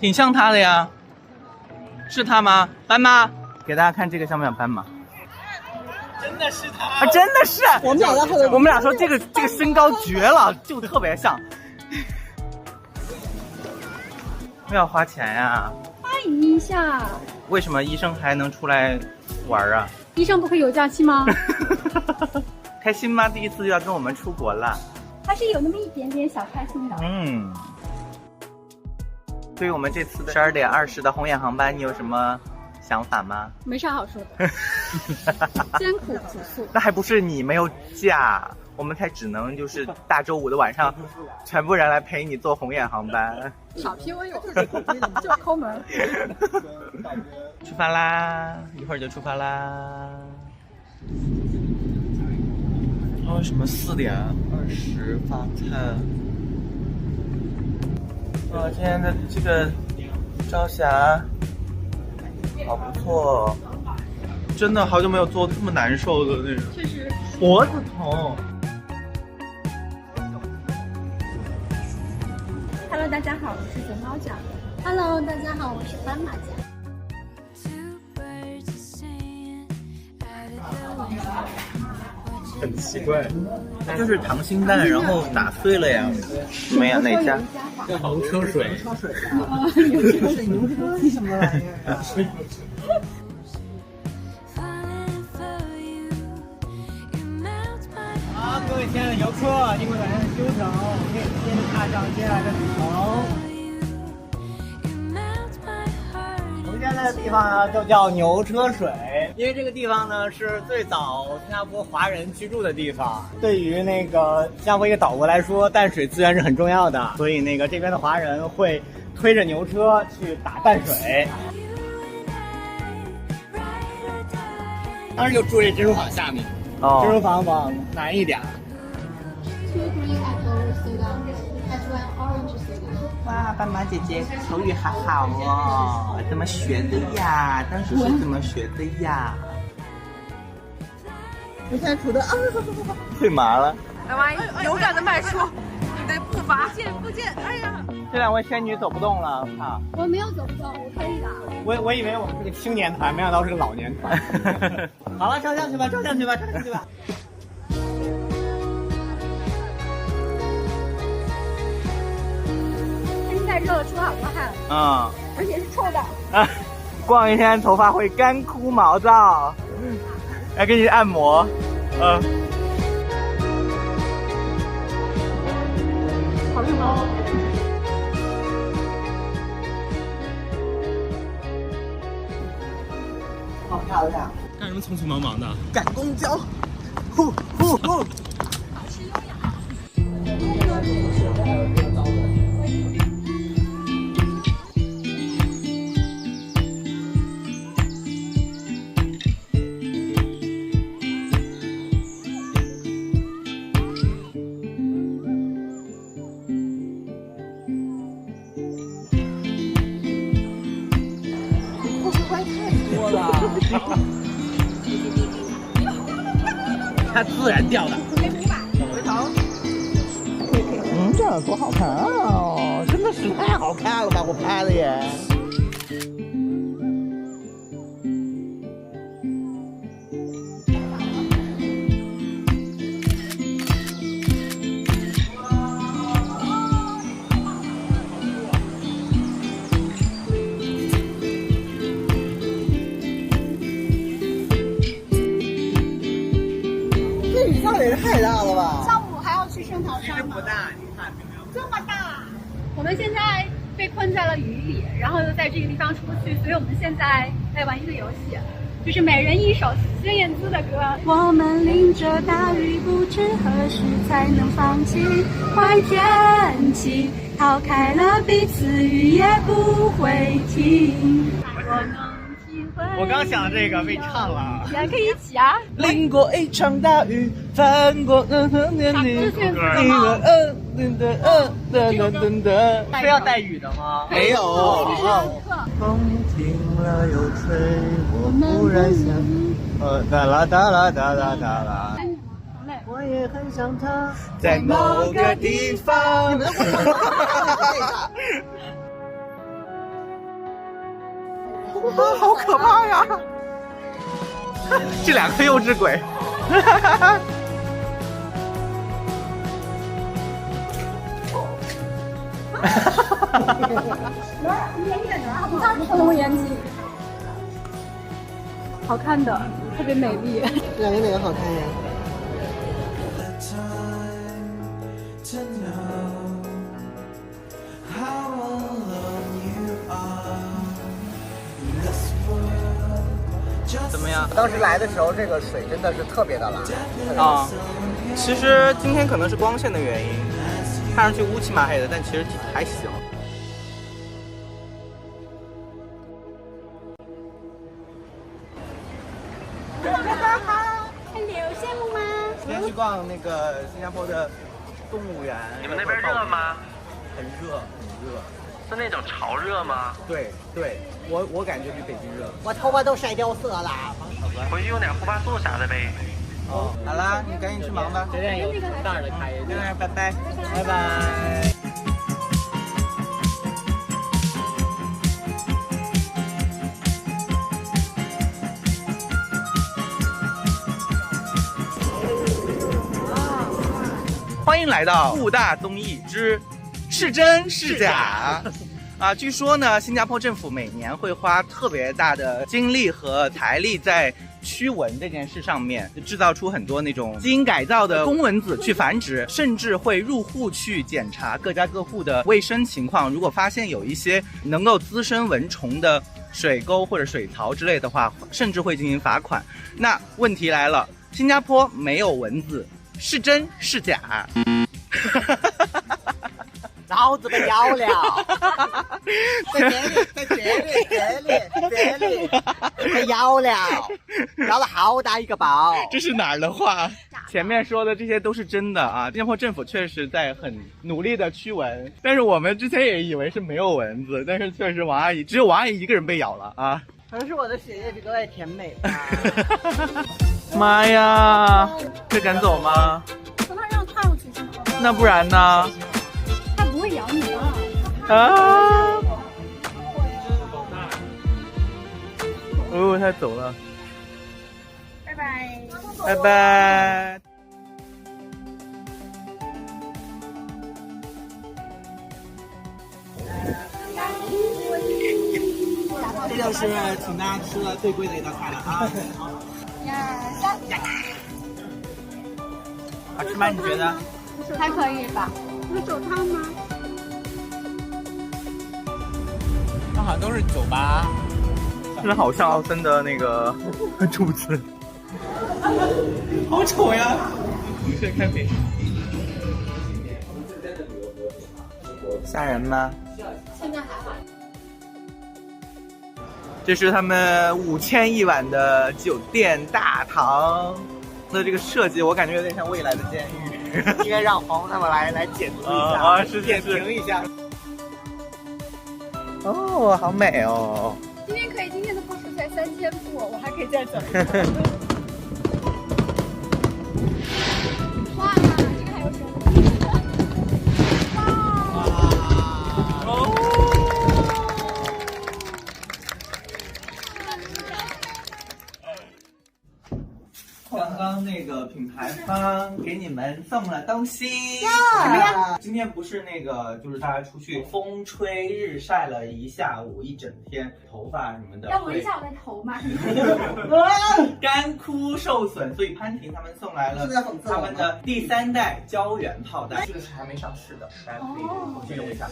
挺像他的呀，是他吗？斑马，给大家看这个像不像斑马？真的是他啊！真的是，我们俩说这个身高绝了，就特别像。不要花钱呀！欢迎一下。为什么医生还能出来玩啊？医生不可以有假期吗？开心吗？第一次就要跟我们出国了。还是有那么一点点小开心的。嗯。对于我们这次的12点20的红眼航班，你有什么想法吗？没啥好说的，艰苦朴素。那还不是你没有假，我们才只能就是大周五的晚上，全部人来陪你坐红眼航班。少 PUA 我，就是抠门。出发啦，一会儿就出发啦。为什么4点20发餐？今天的这个朝霞好不错，真的好久没有做这么难受的那种，确实脖子疼。Hello， 大家好，我是熊猫酱。Hello， 大家好，我是斑马酱。很奇怪，就是溏心蛋，然后打碎了呀。没有哪家？叫牛车水。牛车是什么玩意儿？好，各位亲爱的游客，经过短暂的休整，我们可以接着踏上接下来的旅程。我们现在的地方呢，就叫牛车水，因为这个地方呢是最早新加坡华人居住的地方。对于那个新加坡一个岛国来说，淡水资源是很重要的，所以这边的华人会推着牛车去打淡水。当时就住这珍珠坊下面，珍珠坊往南一点。哇，斑马姐姐口语好好哦，怎么学的呀？当时是怎么学的呀？我现在杵的腿麻了。来吧，勇敢的迈出你的步伐，不见，哎呀！这两位仙女走不动了，靠！我没有走不动，我可以的。我以为我们是个青年团，没想到是个老年团。好了，照相去吧，照相去吧，照相去吧。现在热了，出好多汗，而且是臭的。啊，逛一天头发会干枯毛躁，来给你按摩，好热吗？好漂亮！干什么匆匆忙忙的？赶公交，呼呼呼！它自然掉的。回头。这样多好看啊！真的是太好看了吧，我拍的耶。也是太大了吧！上午还要去圣淘沙吗？不大，你看这么大。我们现在被困在了雨里，然后又在这个地方出不去，所以我们现在在玩一个游戏，就是每人一首孙燕姿的歌。我们淋着大雨，不知何时才能放弃。坏天气逃开了彼此，雨也不会停。我刚想这个被唱了，也可以一起啊！淋过一场大雨，翻过年里，非要带雨的吗？没有。风停了又吹，我忽然想，哒啦哒啦哒啦哒啦。我也很想他，在某个地方。啊，好可怕呀！这两个幼稚鬼。龙眼睛，好看的，特别美丽。这两个哪个好看呀？怎么样？当时来的时候，这个水真的是特别的蓝啊，其实今天可能是光线的原因，看上去乌漆麻黑的，但其实还行。羡慕吗？今天去逛那个新加坡的动物园。你们那边热吗？很热，很热。是那种潮热吗？对对，我感觉比北京热。我头发都晒掉色了。回去用点护发素啥的呗。哦，好啦，你赶紧去忙吧。这边有大的开，拜拜，拜拜。欢迎来到物大综艺之是真是假啊！据说呢，新加坡政府每年会花特别大的精力和财力在驱蚊这件事上面，制造出很多那种基因改造的公蚊子去繁殖，甚至会入户去检查各家各户的卫生情况。如果发现有一些能够滋生蚊虫的水沟或者水槽之类的话，甚至会进行罚款。那问题来了，新加坡没有蚊子，是真是假？老子被咬了，在这里，被咬了，咬了好大一个包。这是哪儿的话？前面说的这些都是真的啊！新加坡政府确实在很努力的驱蚊，但是我们之前也以为是没有蚊子，但是确实只有王阿姨一个人被咬了啊！可能是我的血液比各位甜美吧。妈呀，这敢走吗？从那让踏过去是吗？那不然呢？它不会咬你的。啊！哦，他走了。拜拜。拜拜。这就是请大家吃的最贵的一道菜了啊！好吃吗？你觉得？还可以吧？有手套吗？那好像都是酒吧。真的好像奥森的那个柱子，好丑呀！无限开屏，吓人吗？现在还好。这是他们5000一晚的酒店大堂的这个设计，我感觉有点像未来的监狱。应该让黄他们来解读一下点评一下。哦，好美哦！今天的步数才3000步，我还可以再走。哇，这个还有手。刚刚那个品牌方给你们送了东西，什么呀？今天不是那个，就是大家出去风吹日晒了一下午一整天，头发什么的要闻一下我的头吗？干枯受损，所以潘婷他们送来了他们的第3代胶原泡袋，这个是还没上市的，大家可以去用一下。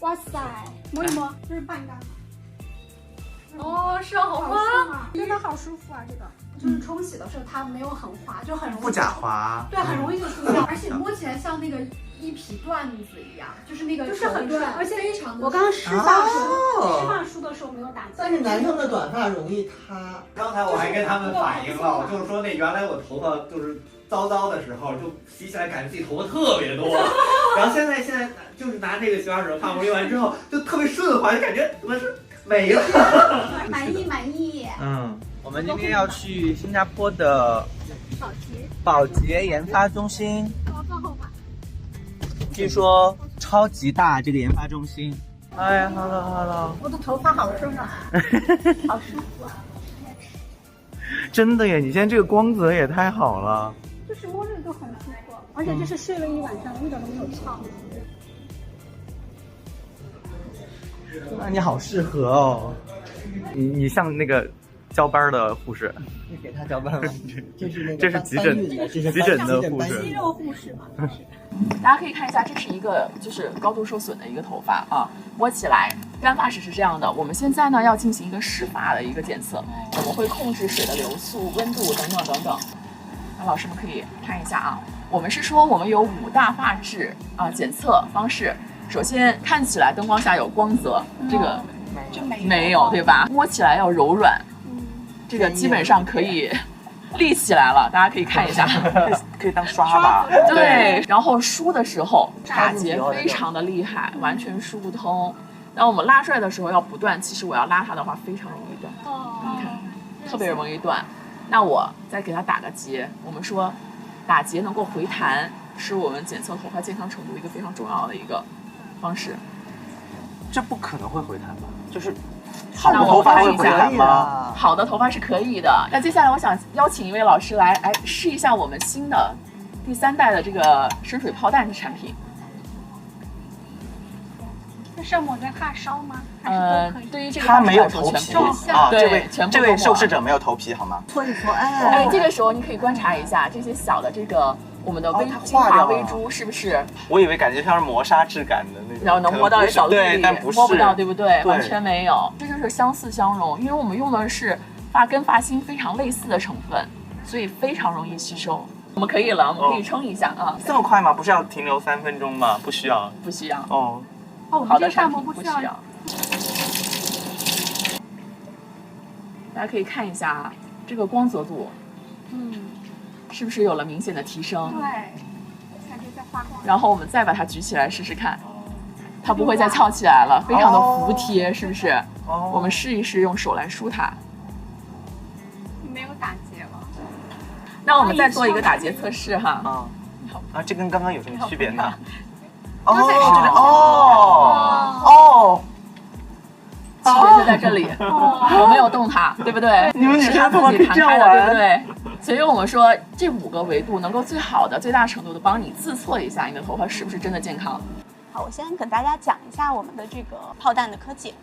哇塞，摸一摸，这是半干。哦，是啊，好滑，真的好舒服啊！这个就是冲洗的时候它没有很滑，就很容易不假滑，对，很容易就出掉，而且摸起来像那个一匹缎子一样，就是那个就是很顺，而且非常的。我刚刚湿发梳的时候没有打结，但是男生的短发容易塌。刚才我还跟他们反映了，就是说那原来我头发就是糟糟的时候，就洗起来感觉自己头发特别多，然后现在就是拿这个洗发水发膜用完之后，就特别顺滑，就感觉怎么是没了。满意。我们今天要去新加坡的保洁研发中心。我放后吧。据说超级大这个研发中心。哎呀 ，hello， 我的头发好顺啊，好舒服啊！真的耶，你现在这个光泽也太好了。就是摸着就很舒服，而且这是睡了一晚上，一点都没有翘。那你好适合哦，你像那个交班的护士。你给他交班吗？这是那个这是急诊的护士。肌肉护士嘛。大家可以看一下，这是一个就是高度受损的一个头发啊，摸起来干发时是这样的。我们现在呢要进行一个湿发的一个检测，我们会控制水的流速、温度等等等等。那老师们可以看一下啊，我们是说我们有5大发质检测方式。首先看起来灯光下有光泽，这个没有对吧？摸起来要柔软，这个基本上可以立起来了，大家可以看一下，可以当刷吧。对，然后梳的时候打结非常的厉害，完全梳不通。然后我们拉出来的时候要不断，其实我要拉它的话非常容易断，你看，特别容易断。那我再给它打个结，我们说打结能够回弹，是我们检测头发健康程度一个非常重要的一个方式。这不可能会回弹吧？就是好的头发会回弹吗？好的头发是可以的。那接下来我想邀请一位老师来试一下我们新的第3代的这个深水泡蛋的产品。这是抹在发梢吗？对于这个它没有头皮啊，对，这位受试者没有头皮好吗？搓一搓，哎，这个时候你可以观察一下这些小的这个我们的精华微珠是不是？我以为感觉像是磨砂质感的那种，然后能摸到小粒粒，对，但不是，摸不到，对不对？完全没有，这就是相似相融，因为我们用的是跟发芯非常类似的成分，所以非常容易吸收。我们可以了，我们可以冲一下啊。这么快吗？不是要停留3分钟吗？不需要，不需要。哦，好的产品不需要。大家可以看一下这个光泽度，是不是有了明显的提升？对，感觉在发光。然后我们再把它举起来试试看，它不会再翘起来了，非常的服帖，是不是？我们试一试，用手来梳它。没有打结了。那我们再做一个打结测试哈。这跟刚刚有什么区别呢？区别就在这里，我没有动它，对不对？你们女生怎么自己弹开的，对不对？所以我们说这5个维度能够最好的、最大程度的帮你自测一下你的头发是不是真的健康。好，我先跟大家讲一下我们的这个泡蛋的科技。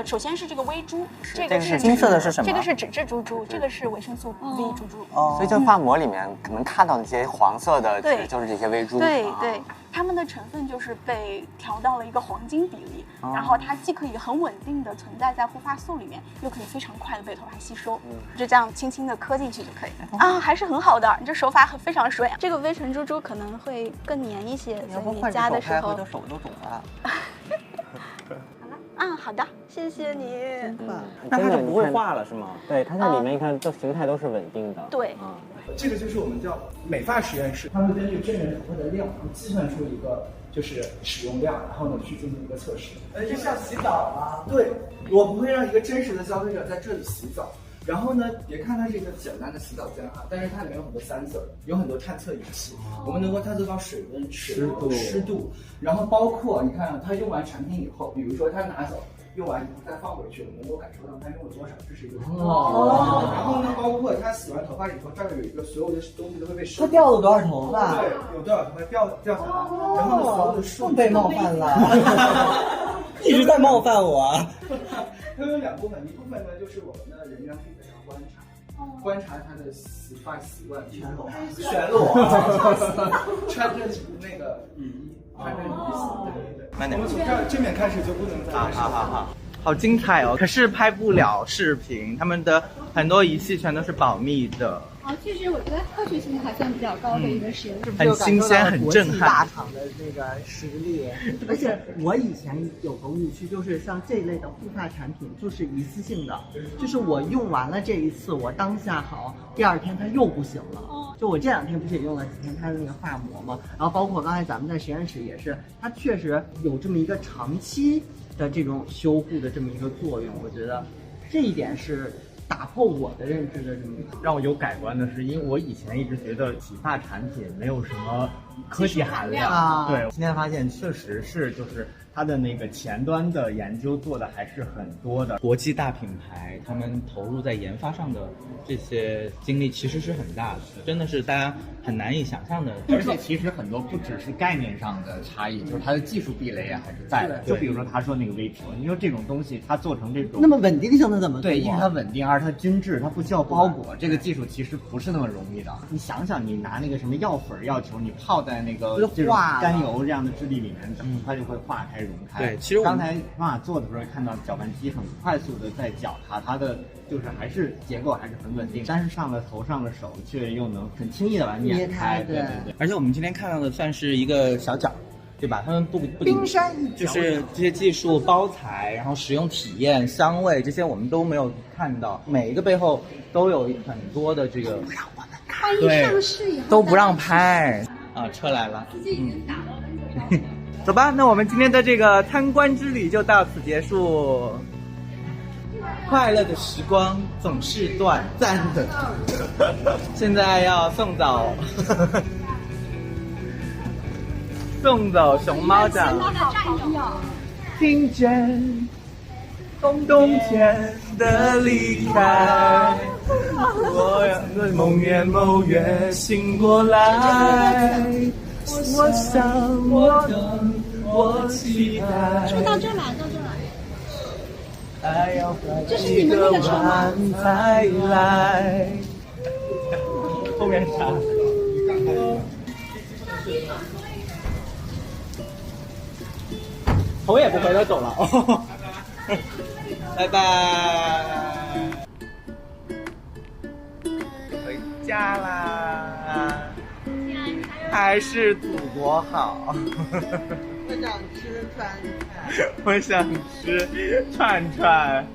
首先是这个微珠，这个是金色的是什么？这个是脂质珠珠，这个是维生素 V 珠珠。所以就发膜里面可能看到那些黄色的，对，就是这些微珠。对对，它们的成分就是被调到了一个黄金比例，然后它既可以很稳定的存在在护发素里面，又可以非常快的被头发吸收。就这样轻轻的磕进去就可以了。还是很好的，你这手法非常水。这个微尘珠珠可能会更黏一些，所以你夹的时候，我的手都肿了。好的，谢谢你。那它就不会化了是吗？对，它在里面你看，形态都是稳定的。对，这个就是我们叫美发实验室，他们根据真人头发的量，然后计算出一个就是使用量，然后呢去进行一个测试。这是要洗澡吗？对，我不会让一个真实的消费者在这里洗澡。然后呢，别看它是一个简单的洗澡间但是它里面有很多sensor，有很多探测仪器，我们能够探测到水温、湿度，然后包括你看它用完产品以后，比如说它拿走。用完以后再放回去，我们能够感受到它用了多少，这是一个然后呢，包括它洗完头发以后，这儿有一个所有的东西都会被收。它掉了多少头发？对，有多少头发掉下来，然后呢，所有的数被冒犯了，一直在冒犯我。它有2部分，一部分呢就是我们的人员可以在这观察他的洗发习惯，全裸，穿着那个雨衣，穿着雨衣，对。我们从这面开始就不能再好，好精彩哦！可是拍不了视频，他们的很多仪器全都是保密的。确实，我觉得科学性还算比较高的一个实验，很新鲜，很震撼。大厂的那个实力，而且我以前有个误区，就是像这类的护发产品就是一次性的，就是我用完了这一次，我当下好，第2天它又不行了。就我这2天不是也用了几天它的那个发膜吗？然后包括刚才咱们在实验室也是，它确实有这么一个长期的这种修护的这么一个作用，我觉得这一点是打破我的认知的这么一个。让我有改观的是，因为我以前一直觉得洗发产品没有什么科技含量啊。对，今天发现确实是就是它的那个前端的研究做的还是很多的。国际大品牌他们投入在研发上的这些精力其实是很大的，真的是大家很难以想象的。而且其实很多不只是概念上的差异，就是它的技术壁垒也还是在的。就比如说他说那个微屏，你说这种东西它做成这种那么稳定性能怎么做？对，一是它稳定，二是它均质，它不需要包裹。这个技术其实不是那么容易的。你想想，你拿那个什么药粉药球，你泡在那个这种甘油这样的质地里面，它就会化开融开。对，其实刚才妈妈做的时候看到搅拌机很快速的在搅它，它的就是还是结构还是很稳定，但是上了头上的手却又能很轻易的把它碾开。对。而且我们今天看到的算是一个小角，对吧？他们不冰山一角，就是这些技术、包材，然后使用体验、香味这些我们都没有看到，每一个背后都有很多的这个不让我们看，万一上市以后都不让拍啊！车来了，走吧，那我们今天的这个参观之旅就到此结束。快乐的时光总是短暂的，现在要送走送走熊猫长，听见冬天的离开，我要梦魇梦月醒过来，我想我等我期待。就到这来，到这来。还要一个晚才来。后面啥？头也不回的走了哦。拜拜。回家啦。还是祖国好。我想吃串串。我想吃串串。